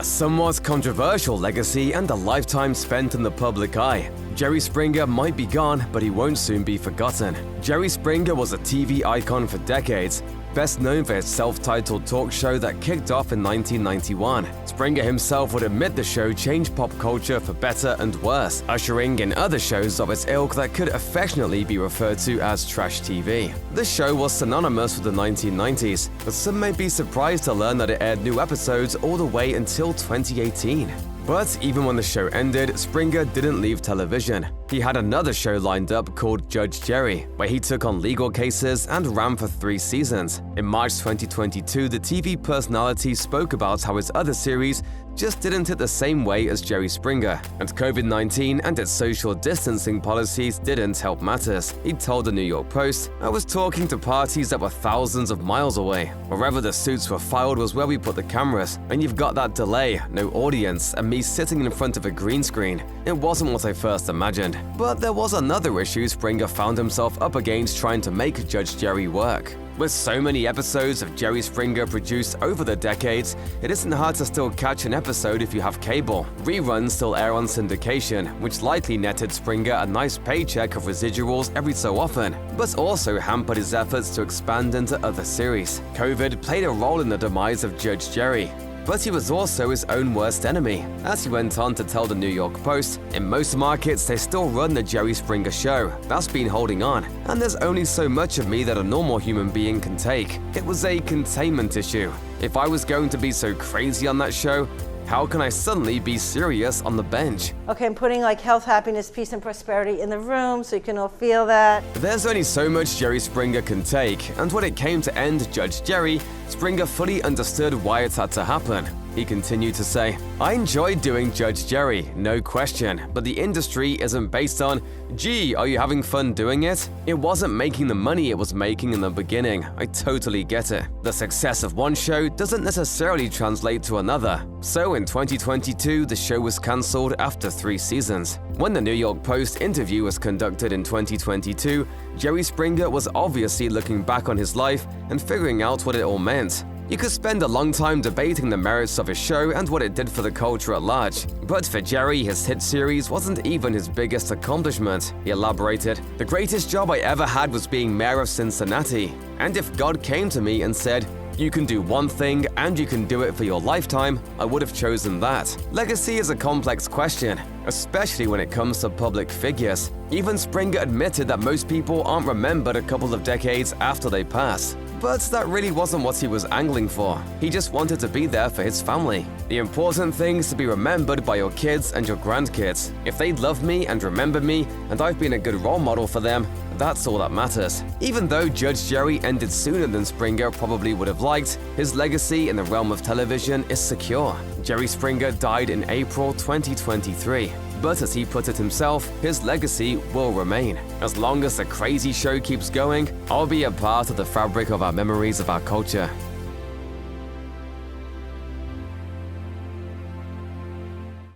A somewhat controversial legacy and a lifetime spent in the public eye. Jerry Springer might be gone, but he won't soon be forgotten. Jerry Springer was a TV icon for decades, best known for his self-titled talk show that kicked off in 1991. Springer himself would admit the show changed pop culture for better and worse, ushering in other shows of its ilk that could affectionately be referred to as trash TV. This show was synonymous with the 1990s, but some may be surprised to learn that it aired new episodes all the way until 2018. But even when the show ended, Springer didn't leave television. He had another show lined up called Judge Jerry, where he took on legal cases and ran for 3 seasons. In March 2022, the TV personality spoke about how his other series just didn't hit the same way as Jerry Springer, and COVID-19 and its social distancing policies didn't help matters. He told the New York Post, "I was talking to parties that were thousands of miles away. Wherever the suits were filed was where we put the cameras, and you've got that delay, no audience, and me sitting in front of a green screen. It wasn't what I first imagined." But there was another issue Springer found himself up against trying to make Judge Jerry work. With so many episodes of Jerry Springer produced over the decades, it isn't hard to still catch an episode if you have cable. Reruns still air on syndication, which likely netted Springer a nice paycheck of residuals every so often, but also hampered his efforts to expand into other series. COVID played a role in the demise of Judge Jerry, but he was also his own worst enemy. As he went on to tell the New York Post, "In most markets, they still run the Jerry Springer show. That's been holding on, and there's only so much of me that a normal human being can take. It was a containment issue. If I was going to be so crazy on that show, how can I suddenly be serious on the bench?" Okay, I'm putting like health, happiness, peace, and prosperity in the room so you can all feel that. There's only so much Jerry Springer can take, and when it came to end Judge Jerry, Springer fully understood why it had to happen. He continued to say, "I enjoyed doing Judge Jerry, no question, but the industry isn't based on, gee, are you having fun doing it? It wasn't making the money it was making in the beginning. I totally get it. The success of one show doesn't necessarily translate to another." So in 2022, the show was cancelled after 3 seasons. When the New York Post interview was conducted in 2022, Jerry Springer was obviously looking back on his life and figuring out what it all meant. You could spend a long time debating the merits of his show and what it did for the culture at large. But for Jerry, his hit series wasn't even his biggest accomplishment. He elaborated, "The greatest job I ever had was being mayor of Cincinnati. And if God came to me and said, 'You can do one thing and you can do it for your lifetime,' I would have chosen that." Legacy is a complex question, especially when it comes to public figures. Even Springer admitted that most people aren't remembered a couple of decades after they pass. But that really wasn't what he was angling for. He just wanted to be there for his family. The important thing is to be remembered by your kids and your grandkids. If they love me and remember me, and I've been a good role model for them, that's all that matters. Even though Judge Jerry ended sooner than Springer probably would have liked, his legacy in the realm of television is secure. Jerry Springer died in April 2023. But as he put it himself, his legacy will remain. As long as the crazy show keeps going, I'll be a part of the fabric of our memories of our culture.